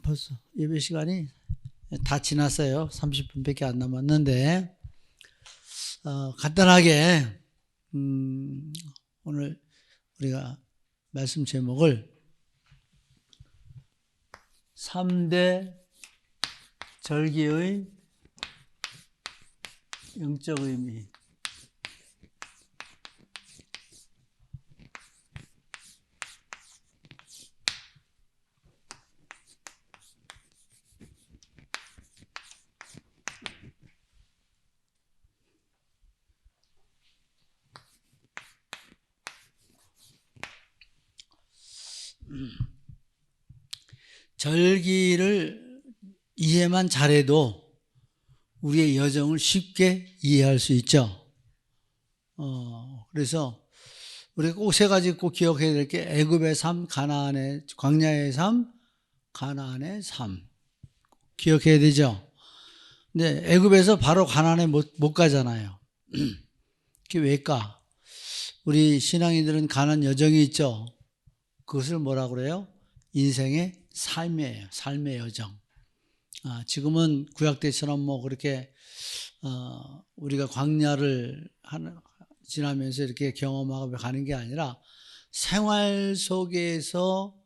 벌써 예배 시간이 다 지났어요. 30분밖에 안 남았는데 간단하게 오늘 우리가 말씀 제목을 3대 절기의 영적 의미, 절기를 이해만 잘해도 우리의 여정을 쉽게 이해할 수 있죠. 그래서 우리가 꼭 세 가지 꼭 기억해야 될 게 애굽의 삶, 가나안의 광야의 삶, 가나안의 삶 기억해야 되죠. 근데 애굽에서 바로 가나안에 못 가잖아요. 그게 왜일까? 우리 신앙인들은 가난 여정이 있죠. 그것을 뭐라 그래요? 인생의 삶이에요. 삶의 여정. 지금은 구약 때처럼 뭐 그렇게 우리가 광야를 지나면서 이렇게 경험하고 가는 게 아니라 생활 속에서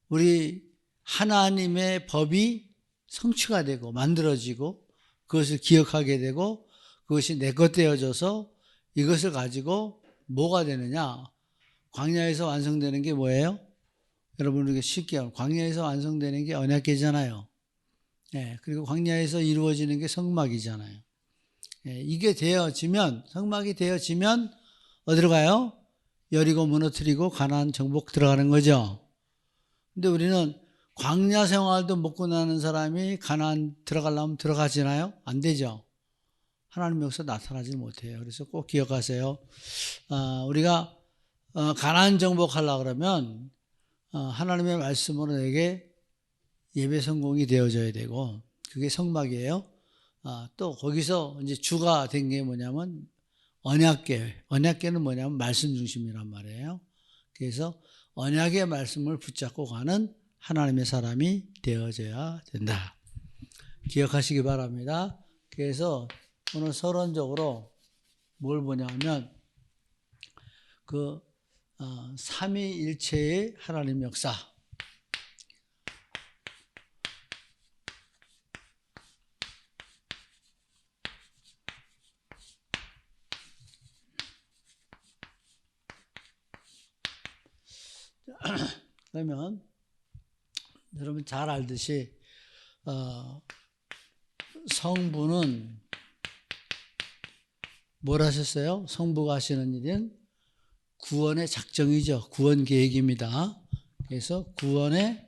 우리 하나님의 법이 성취가 되고 만들어지고 그것을 기억하게 되고 그것이 내 것 되어져서 이것을 가지고 뭐가 되느냐? 광야에서 완성되는 게 뭐예요? 여러분 우리가 쉽게 하면 광야에서 완성되는 게 언약궤잖아요. 그리고 광야에서 이루어지는 게 성막이잖아요. 이게 되어지면, 성막이 되어지면 어디로 가요? 여리고 무너뜨리고 가나안 정복 들어가는 거죠. 근데 우리는 광야 생활도 못 끝나는 사람이 가나안 들어가려면 들어가지나요? 안 되죠. 하나님 여기서 나타나지 못해요. 그래서 꼭 기억하세요. 우리가 가나안 정복하려고 그러면 하나님의 말씀으로 내게 예배 성공이 되어져야 되고 그게 성막이에요. 또 거기서 이제 주가 된 게 뭐냐면 언약궤. 언약궤는 뭐냐면 말씀 중심이란 말이에요. 그래서 언약의 말씀을 붙잡고 가는 하나님의 사람이 되어져야 된다. 기억하시기 바랍니다. 그래서 오늘 서론적으로 뭘 보냐면 그 삼위일체의 하나님 역사. 그러면 여러분 잘 알듯이 성부는 뭘 하셨어요? 성부가 하시는 일은 구원의 작정이죠. 구원 계획입니다. 그래서 구원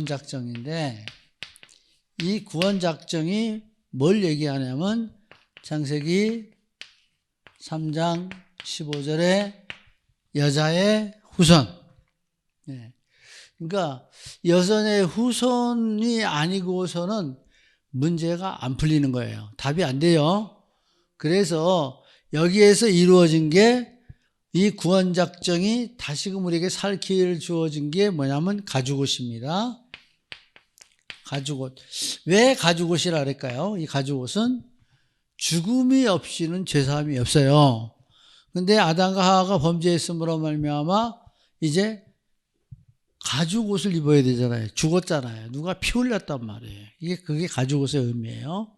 작정인데 이 구원 작정이 뭘 얘기하냐면 창세기 3장 15절에 여자의 후손. 그러니까 여성의 후손이 아니고서는 문제가 안 풀리는 거예요. 답이 안 돼요. 그래서 여기에서 이루어진 게 이 구원 작정이 다시금 우리에게 살 기회를 주어진 게 뭐냐면 가죽옷입니다. 가죽옷. 왜 가죽옷이라 그럴까요? 이 가죽옷은 죽음이 없이는 죄사함이 없어요. 근데 아담과 하와가 범죄했음으로 말미암아 이제 가죽옷을 입어야 되잖아요. 죽었잖아요. 누가 피 흘렸단 말이에요. 그게 가죽옷의 의미예요.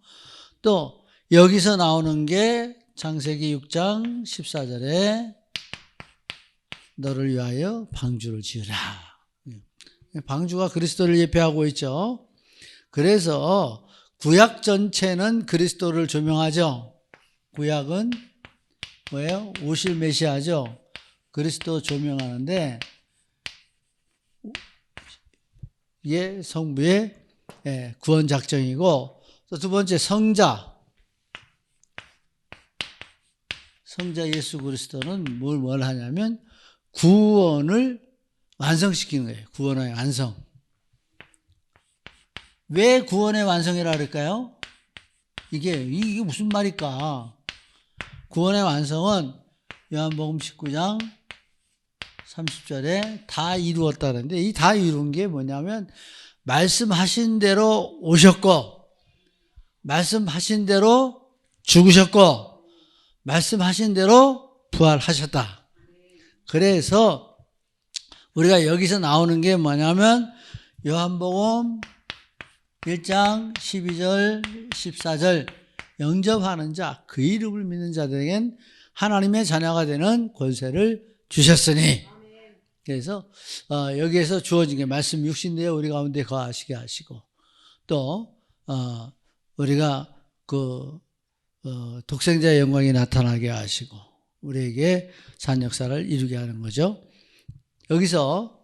또 여기서 나오는 게 창세기 6장 14절에 너를 위하여 방주를 지으라. 방주가 그리스도를 예표하고 있죠. 그래서 구약 전체는 그리스도를 조명하죠. 구약은 뭐예요? 오실 메시아죠. 그리스도 조명하는데 이게 성부의 구원 작정이고 또 두 번째 성자 예수 그리스도는 뭘 하냐면 구원을 완성시키는 거예요. 구원의 완성. 왜 구원의 완성이라 그럴까요? 이게 무슨 말일까? 구원의 완성은 요한복음 19장 30절에 다 이루었다는데 이 다 이룬 게 뭐냐면 말씀하신 대로 오셨고 말씀하신 대로 죽으셨고 말씀하신 대로 부활하셨다. 그래서 우리가 여기서 나오는 게 뭐냐면 요한복음 1장 12절 14절 영접하는 자 그 이름을 믿는 자들에겐 하나님의 자녀가 되는 권세를 주셨으니 그래서 여기에서 주어진 게 말씀 육신되어 우리 가운데 거하시게 하시고 또 우리가 그 독생자의 영광이 나타나게 하시고 우리에게 산 역사를 이루게 하는 거죠. 여기서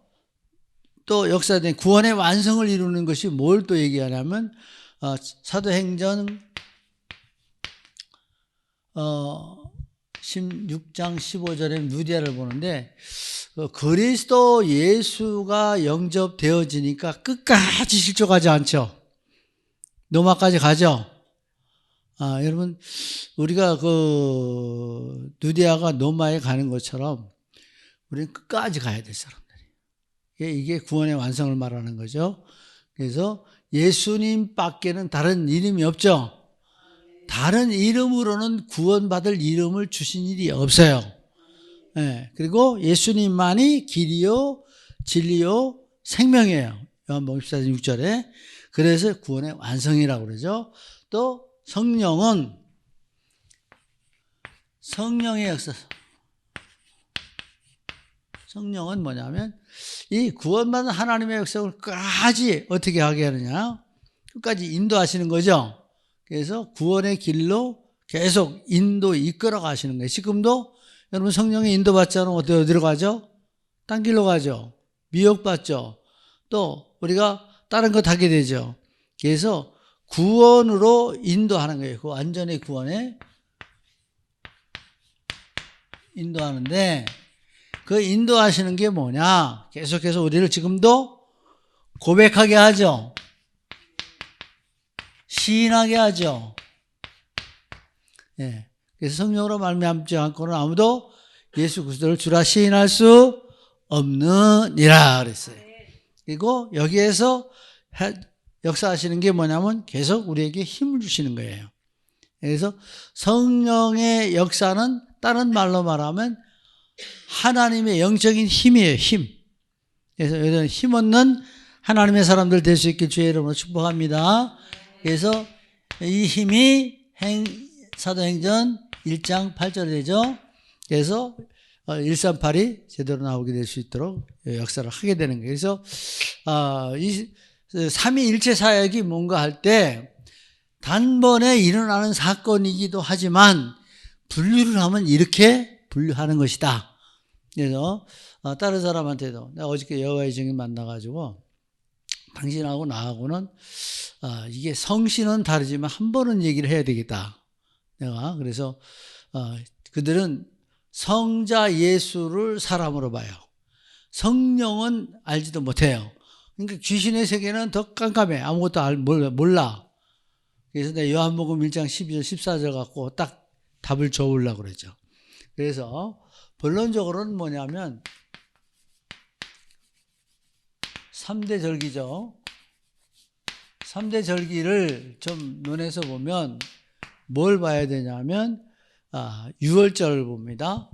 또 역사된 구원의 완성을 이루는 것이 뭘 또 얘기하냐면 사도행전 16장 15절에 누디아를 보는데 그리스도 예수가 영접되어지니까 끝까지 실족하지 않죠. 노마까지 가죠. 여러분 우리가 그 누디아가 노마에 가는 것처럼 우리는 끝까지 가야 될 사람들이. 이게 구원의 완성을 말하는 거죠. 그래서 예수님 밖에는 다른 이름이 없죠. 다른 이름으로는 구원받을 이름을 주신 일이 없어요. 네. 그리고 예수님만이 길이요 진리요 생명이에요. 요한복음 14장 6절에. 그래서 구원의 완성이라고 그러죠. 또 성령의 역사. 성령은 뭐냐면 이 구원받은 하나님의 역사를 끝까지 어떻게 하게 하느냐. 끝까지 인도하시는 거죠. 그래서 구원의 길로 계속 이끌어 가시는 거예요. 지금도 여러분 성령의 인도받지 않으면 어디로 가죠? 딴 길로 가죠. 미혹받죠. 또 우리가 다른 것 하게 되죠. 그래서 구원으로 인도하는 거예요. 그 완전히 구원에 인도하는데 그 인도하시는 게 뭐냐? 계속해서 우리를 지금도 고백하게 하죠. 시인하게 하죠. 예. 그래서 성령으로 말미암지 않고는 아무도 예수 그리스도를 주라 시인할 수 없느니라 그랬어요. 그리고 여기에서 역사하시는 게 뭐냐면 계속 우리에게 힘을 주시는 거예요. 그래서 성령의 역사는 다른 말로 말하면 하나님의 영적인 힘이에요. 힘. 그래서 여러분 힘 얻는 하나님의 사람들 될 수 있길 주의 이름으로 축복합니다. 그래서 이 힘이 사도행전 1장 8절에 되죠. 그래서 138이 제대로 나오게 될 수 있도록 역사를 하게 되는 거예요. 그래서 이 삼위일체 사역이 뭔가 할 때 단번에 일어나는 사건이기도 하지만 분류를 하면 이렇게 분류하는 것이다. 그래서 다른 사람한테도 내가 어저께 여호와의 증인 만나가지고 당신하고 나하고는 이게 성신은 다르지만 한 번은 얘기를 해야 되겠다. 내가 그래서 그들은 성자 예수를 사람으로 봐요. 성령은 알지도 못해요. 그러니까 귀신의 세계는 더 깜깜해. 아무것도 몰라. 그래서 내가 요한복음 1장 12절 14절 갖고 딱 답을 줘보려고 그러죠. 그래서 본론적으로는 뭐냐면 3대 절기죠. 3대 절기를 좀 논해서 보면 뭘 봐야 되냐면 6월절을 봅니다.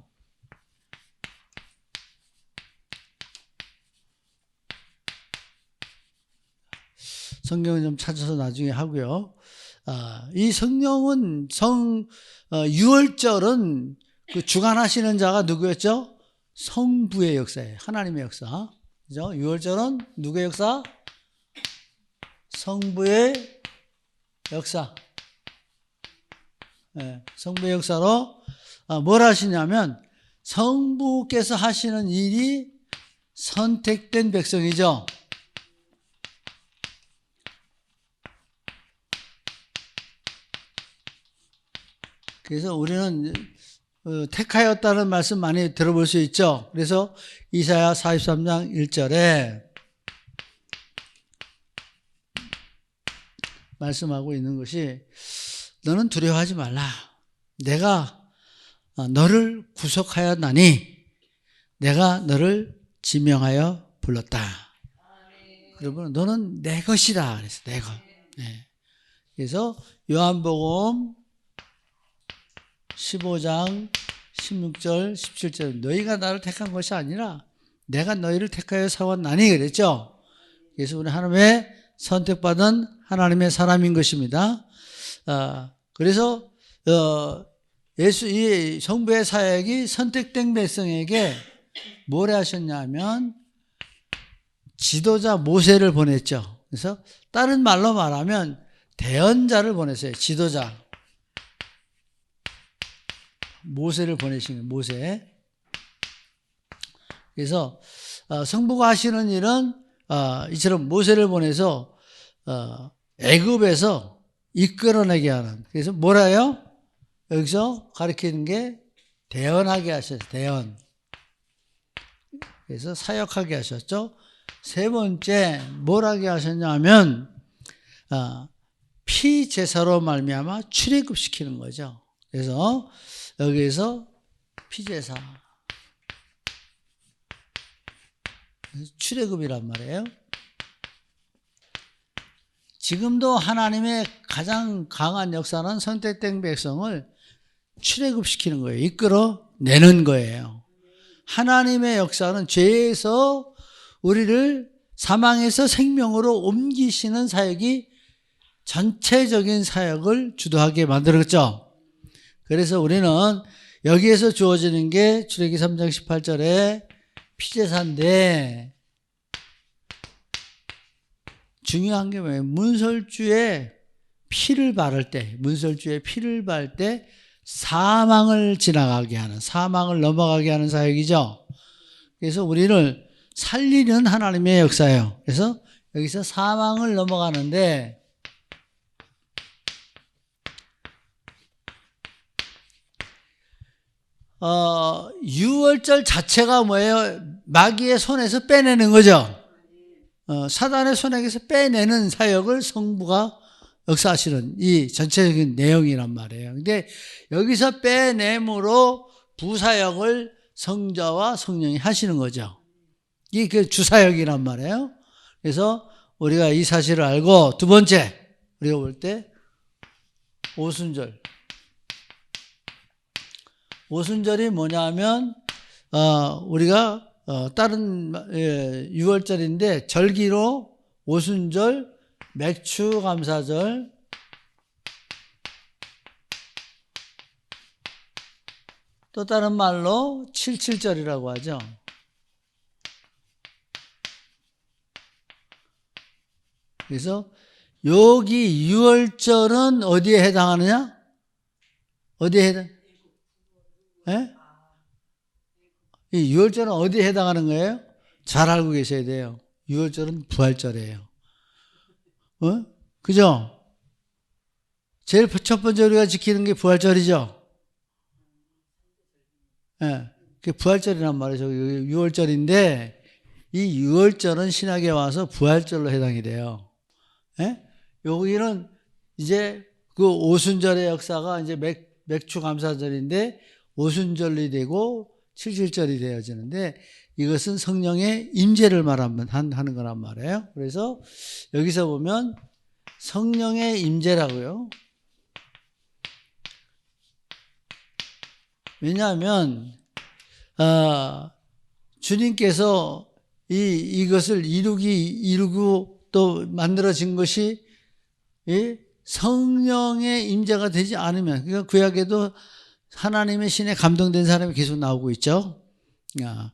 성경을 좀 찾아서 나중에 하고요. 이 성령은 6월절은 그 주관하시는 자가 누구였죠? 성부의 역사예요. 하나님의 역사. 그죠? 6월절은 누구의 역사? 성부의 역사. 네, 성부의 역사로 뭘 하시냐면 성부께서 하시는 일이 선택된 백성이죠. 그래서 우리는 택하였다는 말씀 많이 들어볼 수 있죠. 그래서 이사야 43장 1절에 말씀하고 있는 것이 너는 두려워하지 말라. 내가 너를 구속하였나니 내가 너를 지명하여 불렀다. 여러분, 너는 내 것이다. 그래서 내 것. 네. 그래서 요한복음 15장 16절, 17절 너희가 나를 택한 것이 아니라 내가 너희를 택하여 세웠나니 그랬죠. 그래서 우리 하나님의 선택받은 하나님의 사람인 것입니다. 그래서 예수 이 성부의 사역이 선택된 백성에게 뭘 하셨냐면 지도자 모세를 보냈죠. 그래서 다른 말로 말하면 대언자를 보냈어요. 지도자 모세를 보내신 거예요. 모세. 그래서 성부가 하시는 일은 이처럼 모세를 보내서 애굽에서 이끌어내게 하는. 그래서 뭐라요? 여기서 가르치는 게 대언하게 하셨어요. 대언. 그래서 사역하게 하셨죠. 세 번째 뭘 하게 하셨냐면 피제사로 말미암아 출애굽시키는 거죠. 그래서 여기에서 피제사 출애굽이란 말이에요. 지금도 하나님의 가장 강한 역사는 선택된 백성을 출애굽시키는 거예요. 이끌어내는 거예요. 하나님의 역사는 죄에서 우리를 사망에서 생명으로 옮기시는 사역이 전체적인 사역을 주도하게 만들었죠. 그래서 우리는 여기에서 주어지는 게 출애굽기 3장 18절에 피제사인데 중요한 게 뭐예요? 문설주에 피를 바를 때, 문설주에 피를 바를 때 사망을 지나가게 하는, 사망을 넘어가게 하는 사역이죠. 그래서 우리를 살리는 하나님의 역사예요. 그래서 여기서 사망을 넘어가는데 유월절 자체가 뭐예요? 마귀의 손에서 빼내는 거죠. 사단의 손에서 빼내는 사역을 성부가 역사하시는 이 전체적인 내용이란 말이에요. 근데 여기서 빼냄으로 부사역을 성자와 성령이 하시는 거죠. 이게 그 주사역이란 말이에요. 그래서 우리가 이 사실을 알고 두 번째, 우리가 볼 때 오순절. 오순절이 뭐냐면, 우리가, 다른, 유월절인데, 절기로 오순절, 맥추감사절, 또 다른 말로 77절이라고 하죠. 그래서 여기 유월절은 어디에 해당하느냐? 어디에 해당? 예? 이 유월절은 어디에 해당하는 거예요? 잘 알고 계셔야 돼요. 유월절은 부활절이에요. 그죠? 제일 첫 번째 우리가 지키는 게 부활절이죠. 예. 그게 부활절이란 말이죠. 유월절인데 이 유월절은 신약에 와서 부활절로 해당이 돼요. 예? 여기는 이제 그 오순절의 역사가 이제 맥추감사절인데 오순절이 되고 77절이 되어지는데 이것은 성령의 임재를 하는 거란 말이에요. 그래서 여기서 보면 성령의 임재라고요. 왜냐하면 주님께서 이것을 이루고 또 만들어진 것이 성령의 임재가 되지 않으면, 그러니까 구약에도 하나님의 신에 감동된 사람이 계속 나오고 있죠.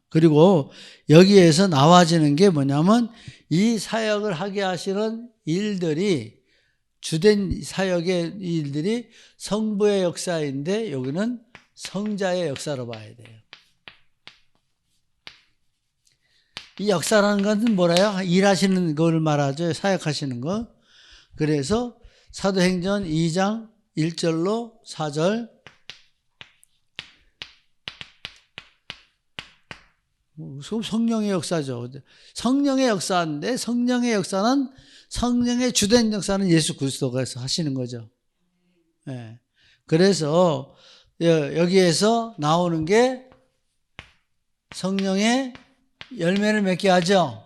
그리고 여기에서 나와지는 게 뭐냐면 이 사역을 하게 하시는 일들이, 주된 사역의 일들이 성부의 역사인데 여기는 성자의 역사로 봐야 돼요. 이 역사라는 것은 뭐라요? 일하시는 걸 말하죠. 사역하시는 거. 그래서 사도행전 2장 1절로 4절, 성령의 역사죠. 성령의 역사인데 성령의 역사는, 성령의 주된 역사는 예수 그리스도가 하시는 거죠. 네. 그래서 여기에서 나오는 게 성령의 열매를 맺게 하죠.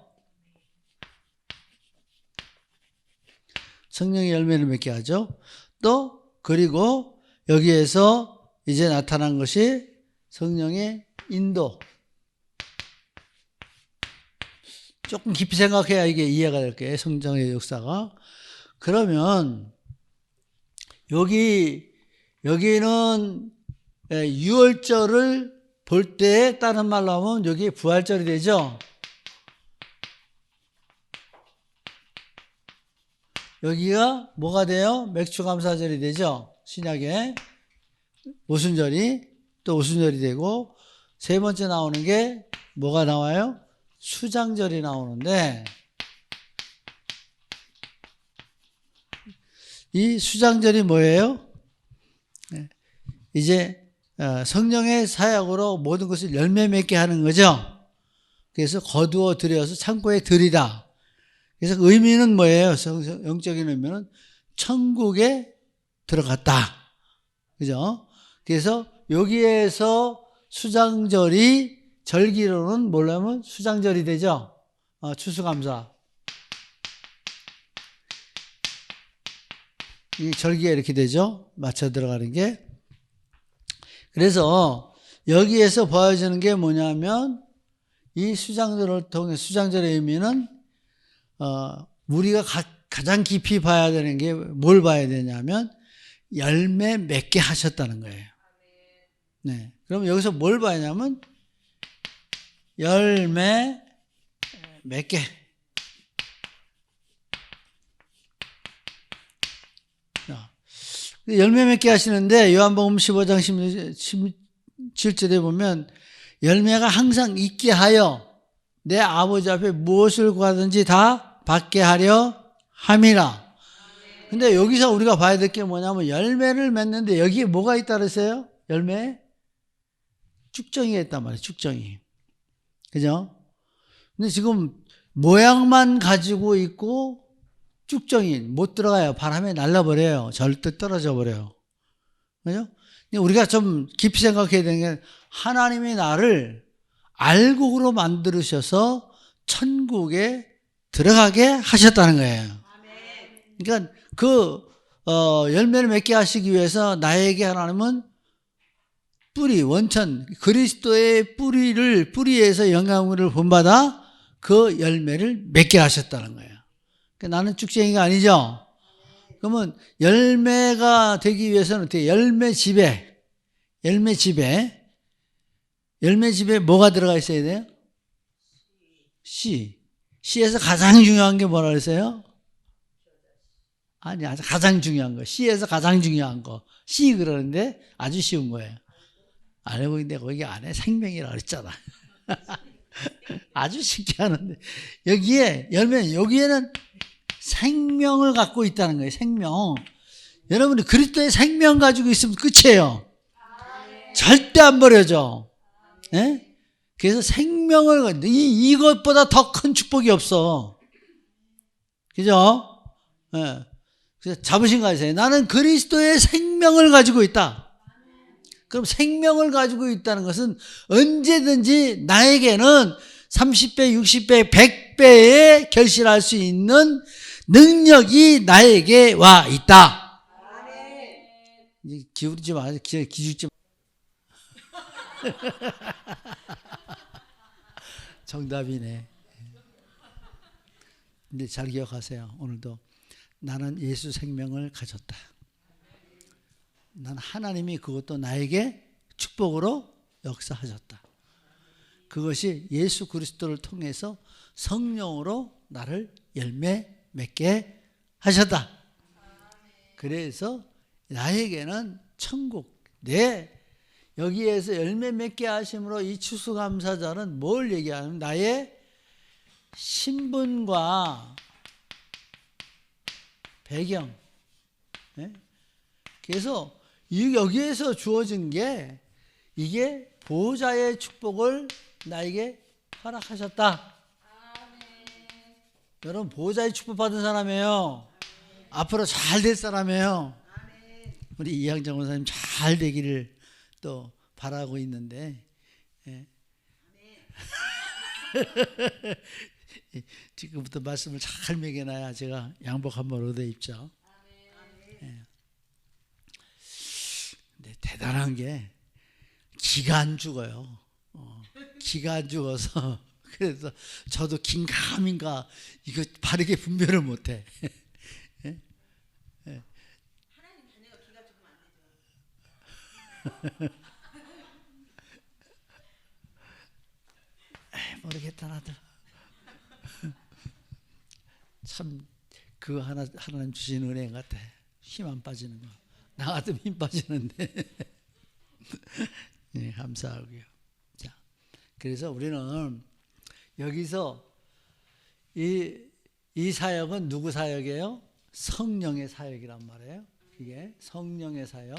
성령의 열매를 맺게 하죠. 또 그리고 여기에서 이제 나타난 것이 성령의 인도. 조금 깊이 생각해야 이게 이해가 될 거예요. 성령의 역사가. 그러면 여기는 유월절을 볼 때 다른 말로 하면 여기 부활절이 되죠. 여기가 뭐가 돼요? 맥주감사절이 되죠. 신약에 오순절이 또 오순절이 되고 세 번째 나오는 게 뭐가 나와요? 수장절이 나오는데 이 수장절이 뭐예요? 이제 성령의 사역으로 모든 것을 열매 맺게 하는 거죠. 그래서 거두어 들여서 창고에 들이다. 그래서 의미는 뭐예요? 영적인 의미는 천국에 들어갔다. 그죠? 그래서 여기에서 수장절이 절기로는 뭐냐면 수장절이 되죠. 추수감사. 이 절기가 이렇게 되죠. 맞춰 들어가는 게. 그래서 여기에서 보여주는 게 뭐냐면 이 수장절을 통해 수장절의 의미는 우리가 가장 깊이 봐야 되는 게 뭘 봐야 되냐면 열매 맺게 하셨다는 거예요. 네. 그럼 여기서 뭘 봐야냐면 열매 맺게. 열매 맺게 하시는데 요한복음 15장 17절에 보면 열매가 항상 있게 하여 내 아버지 앞에 무엇을 구하든지 다 받게 하려 함이라. 근데 여기서 우리가 봐야 될 게 뭐냐면 열매를 맺는데 여기에 뭐가 있다 그랬어요? 열매? 쭉정이가 있단 말이에요. 쭉정이. 그죠? 근데 지금 모양만 가지고 있고 쭉정이 못 들어가요. 바람에 날라버려요. 절대 떨어져 버려요. 그죠? 우리가 좀 깊이 생각해야 되는 게 하나님이 나를 알곡으로 만들으셔서 천국에 들어가게 하셨다는 거예요. 그러니까 열매를 맺게 하시기 위해서 나에게 하나님은 뿌리, 원천, 그리스도의 뿌리에서 영향을 본받아 그 열매를 맺게 하셨다는 거예요. 그러니까 나는 쭉쟁이가 아니죠. 그러면 열매가 되기 위해서는 어떻게 열매집에 뭐가 들어가 있어야 돼요? 씨에서 가장 중요한 게 뭐라 그랬어요? 아니, 가장 중요한 거. 씨에서 가장 중요한 거. 씨 그러는데 아주 쉬운 거예요. 알고 있는데 거기 안에 생명이라고 그랬잖아. 아주 쉽게 하는데 여기에는 생명을 갖고 있다는 거예요. 생명. 여러분이 그리스도의 생명 가지고 있으면 끝이에요. 절대 안 버려져. 네? 그래서 생명을 이것보다 더 큰 축복이 없어. 그죠? 네. 그래서 자부심 가지세요. 나는 그리스도의 생명을 가지고 있다. 그럼 생명을 가지고 있다는 것은 언제든지 나에게는 30배, 60배, 100배에 결실할 수 있는 능력이 나에게 와 있다. 이제 기울이지 마세요. 기죽지 정답이네. 근데 잘 기억하세요. 오늘도 나는 예수 생명을 가졌다. 난 하나님이 그것도 나에게 축복으로 역사하셨다. 그것이 예수 그리스도를 통해서 성령으로 나를 열매 맺게 하셨다. 그래서 나에게는 천국, 여기에서 열매 맺게 하심으로 이 추수감사절은 뭘 얘기하냐면 나의 신분과 배경. 그래서 여기에서 주어진 게 이게 보호자의 축복을 나에게 허락하셨다. 여러분 보호자의 축복 받은 사람이에요. 앞으로 잘 될 사람이에요. 우리 이항정 원사님 잘 되기를 또 바라고 있는데 지금부터 말씀을 잘 먹여놔야 제가 양복 한번 얻어 입죠. 예. 근데 대단한 게 기가 안 죽어요. 기가 안 죽어서 그래서 저도 긴가민가 이거 바르게 분별을 못해. 예? 예. 하나님 자녀가 기가 죽으면 안 되죠. 모르겠다 나도. 참 그거 하나님 주신 은혜 같아. 힘 안 빠지는 거. 나 같으면 힘 빠지는데. 네, 감사하고요. 자, 그래서 우리는 여기서 이 사역은 누구 사역이에요? 성령의 사역이란 말이에요. 이게 성령의 사역.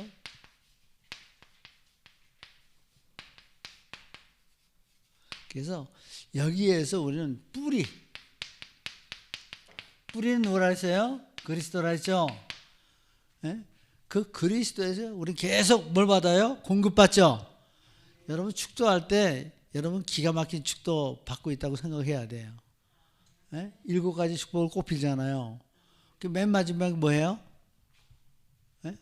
그래서 여기에서 우리는 뿌리는 누구라 했어요? 그리스도라 했죠. 예? 그 그리스도에서 우리 계속 뭘 받아요? 공급받죠. 여러분 축도할 때 여러분 기가 막힌 축도 받고 있다고 생각해야 돼요. 예? 7가지 축복을 꼭 빌잖아요. 그 맨 마지막 뭐예요? 예?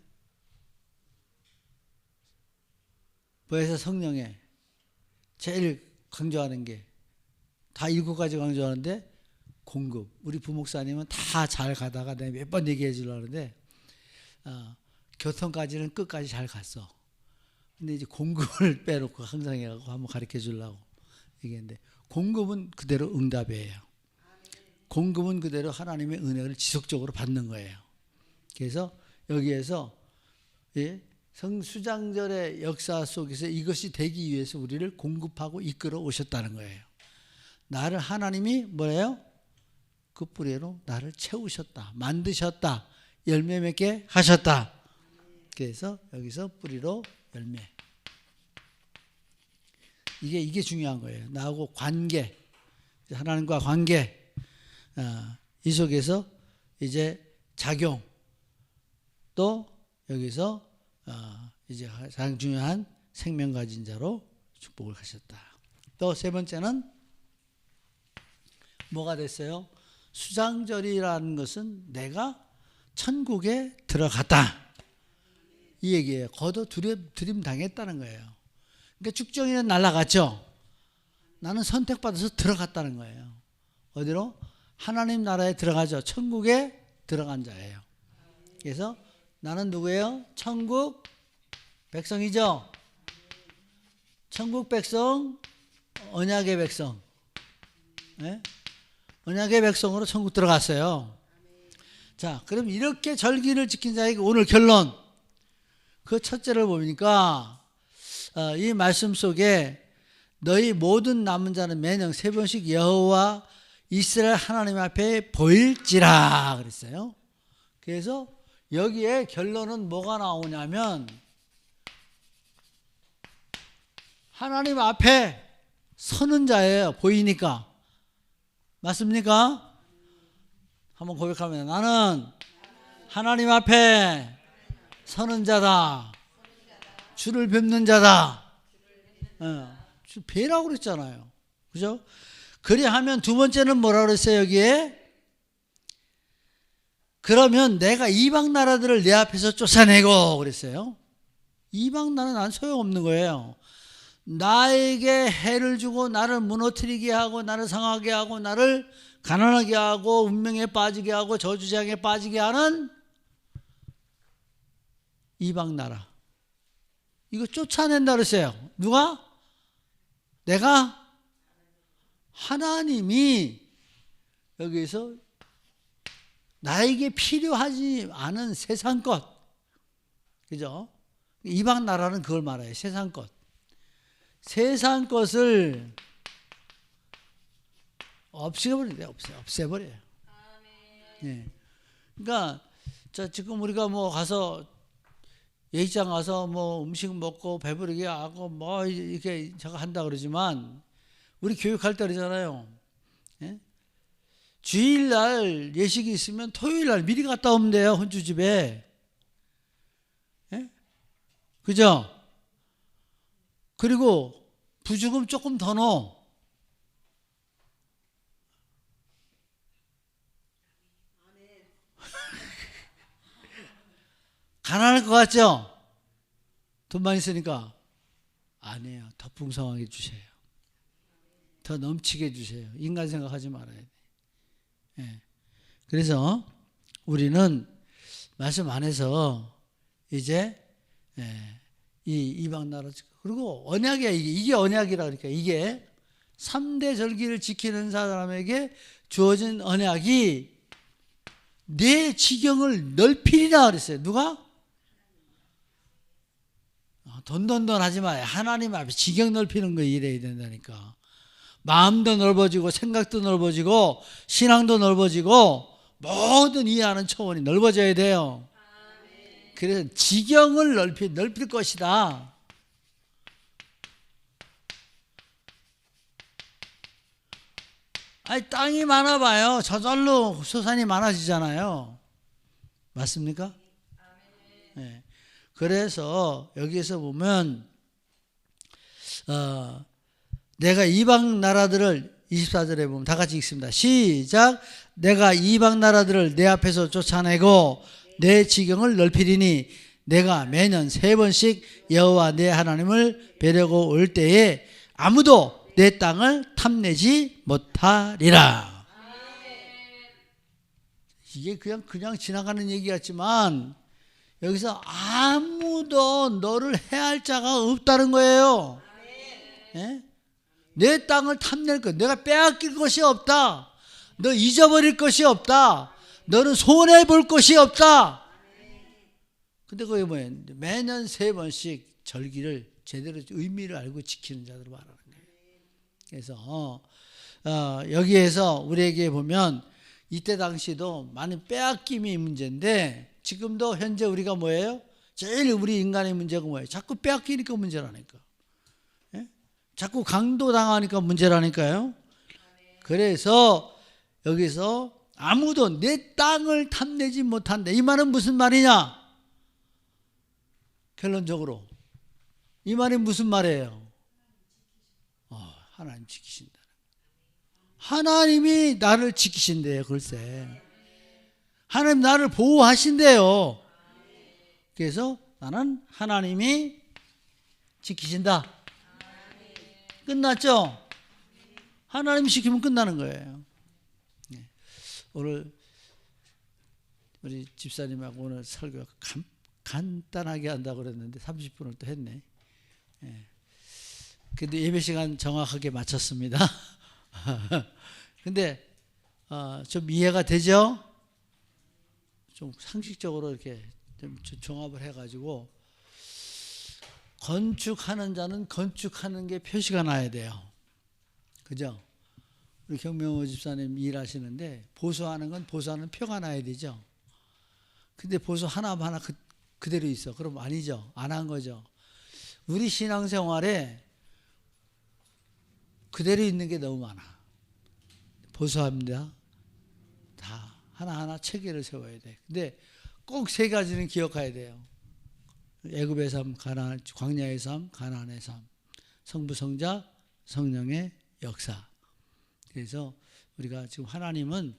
뭐에서 성령에 제일 강조하는 게 다 7가지 강조하는데 공급. 우리 부목사님은 다 잘 가다가 내가 몇 번 얘기해 주려고 하는데 교통까지는 끝까지 잘 갔어. 근데 이제 공급을 빼놓고 항상 해가지고 한번 가르쳐 주려고 얘기했는데 공급은 그대로 응답이에요. 공급은 그대로 하나님의 은혜를 지속적으로 받는 거예요. 그래서 여기에서 성수장절의 역사 속에서 이것이 되기 위해서 우리를 공급하고 이끌어 오셨다는 거예요. 나를 하나님이 뭐래요? 그 뿌리로 나를 채우셨다. 만드셨다. 열매 맺게 하셨다. 그래서 여기서 뿌리로 열매. 이게 중요한 거예요. 나하고 관계. 하나님과 관계. 이 속에서 이제 작용. 또 여기서 이제 가장 중요한 생명 가진 자로 축복을 하셨다. 또 세 번째는 뭐가 됐어요? 수장절이라는 것은 내가 천국에 들어갔다. 이 얘기예요. 거둬 들임 당했다는 거예요. 그러니까 쭉정이는 날아갔죠. 나는 선택받아서 들어갔다는 거예요. 어디로? 하나님 나라에 들어가죠. 천국에 들어간 자예요. 그래서 나는 누구예요? 천국 백성이죠. 천국 백성, 언약의 백성. 네? 언약의 백성으로 천국 들어갔어요. 자, 그럼 이렇게 절기를 지킨 자에게 오늘 결론. 그 첫째를 보니까 이 말씀 속에 너희 모든 남은 자는 매년 3번씩 여호와 이스라엘 하나님 앞에 보일지라 그랬어요. 그래서 여기에 결론은 뭐가 나오냐면 하나님 앞에 서는 자예요. 보이니까. 맞습니까? 한번 고백하면 나는 하나님 앞에 서는 자다. 주를 뵙는 자다. 뵈라고 그랬잖아요. 그죠? 그래 하면 두 번째는 뭐라 그랬어요, 여기에? 그러면 내가 이방 나라들을 내 앞에서 쫓아내고 그랬어요. 이방 나라는 난 소용없는 거예요. 나에게 해를 주고 나를 무너뜨리게 하고 나를 상하게 하고 나를 가난하게 하고 운명에 빠지게 하고 저주장에 빠지게 하는 이방 나라. 이거 쫓아낸다 그랬어요. 누가? 내가? 하나님이 여기서 나에게 필요하지 않은 세상 것. 그죠? 이방 나라는 그걸 말해요. 세상 것. 세상 것을 없애버려요. 네. 그러니까 지금 우리가 뭐 가서 예식장 가서 뭐 음식 먹고 배부르게 하고 뭐 이렇게 저거 한다 그러지만 우리 교육할 때 그러잖아요. 예? 주일날 예식이 있으면 토요일날 미리 갔다 오면 돼요. 혼주집에. 예? 그죠? 그리고 부죽음 조금 더 넣어. 가난할 것 같죠? 돈만 있으니까. 아니에요. 더 풍성하게 주세요. 더 넘치게 주세요. 인간 생각하지 말아야 돼. 예. 그래서 우리는 말씀 안에서 이제 이 이방 나라, 그리고 언약이야. 이게 언약이라 그러니까 이게 3대 절기를 지키는 사람에게 주어진 언약이 내 지경을 넓히리라 그랬어요. 누가? 돈 하지 마요. 하나님 앞에 지경 넓히는 거 이래야 된다니까. 마음도 넓어지고 생각도 넓어지고 신앙도 넓어지고 모든 이해하는 초원이 넓어져야 돼요. 그래서 지경을 넓힐 것이다. 아니, 땅이 많아봐요. 저절로 소산이 많아지잖아요. 맞습니까? 네. 그래서 여기에서 보면 내가 이방 나라들을 24절에 보면 다 같이 읽습니다. 시작. 내가 이방 나라들을 내 앞에서 쫓아내고 내 지경을 넓히리니 내가 매년 3번씩 여호와 내 하나님을 뵈려고 올 때에 아무도 내 땅을 탐내지 못하리라. 이게 그냥 지나가는 얘기 같지만 여기서 아무도 너를 해할 자가 없다는 거예요. 예? 내 땅을 탐낼 것, 내가 빼앗길 것이 없다. 너 잊어버릴 것이 없다. 너는 손해볼 것이 없다. 근데 그게 뭐예요? 매년 3번씩 절기를 제대로 의미를 알고 지키는 자들을 말하는 거예요. 그래서 여기에서 우리에게 보면 이때 당시도 많은 빼앗김이 문제인데 지금도 현재 우리가 뭐예요? 제일 우리 인간의 문제가 뭐예요? 자꾸 빼앗기니까 문제라니까. 예? 자꾸 강도당하니까 문제라니까요. 그래서 여기서 아무도 내 땅을 탐내지 못한다. 이 말은 무슨 말이냐? 결론적으로 이 말이 무슨 말이에요? 하나님 지키신다. 하나님이 나를 지키신대요. 글쎄 하나님 나를 보호하신대요. 그래서 나는 하나님이 지키신다. 끝났죠? 하나님 지키면 끝나는 거예요. 오늘 우리 집사님하고 오늘 설교 간단하게 한다고 그랬는데 30분을 또 했네. 근데 예배 시간 정확하게 마쳤습니다. 근데 좀 이해가 되죠? 좀 상식적으로 이렇게 좀 종합을 해가지고 건축하는 자는 건축하는 게 표시가 나야 돼요. 그죠? 우리 경명호 집사님 일하시는데 보수하는 건 보수하는 표가 나야 되죠. 근데 보수 하나하나 그대로 있어. 그럼 아니죠. 안 한 거죠. 우리 신앙생활에 그대로 있는 게 너무 많아. 보수합니다. 다 하나하나 체계를 세워야 돼. 근데 꼭 3가지는 기억해야 돼요. 애굽의 삶, 가나안, 광야의 삶, 가나안의 삶, 성부, 성자, 성령의 역사. 그래서 우리가 지금 하나님은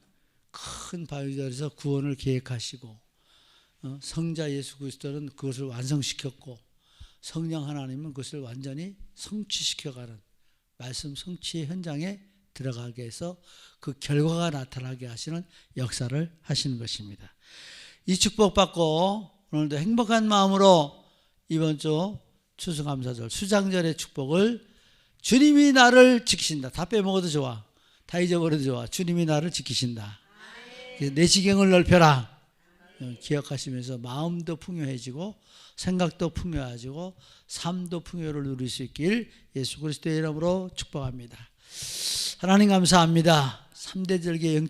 큰 바위들에서 구원을 계획하시고 성자 예수 그리스도는 그것을 완성시켰고 성령 하나님은 그것을 완전히 성취시켜가는 말씀 성취의 현장에 들어가게 해서 그 결과가 나타나게 하시는 역사를 하시는 것입니다. 이 축복 받고 오늘도 행복한 마음으로 이번 주 추수감사절 수장절의 축복을 주님이 나를 지키신다. 다 빼먹어도 좋아. 다 잊어버려도 좋아. 주님이 나를 지키신다. 내 지경을 넓혀라. 기억하시면서 마음도 풍요해지고 생각도 풍요해지고 삶도 풍요를 누릴 수 있길 예수 그리스도의 이름으로 축복합니다. 하나님 감사합니다. 3대 절기의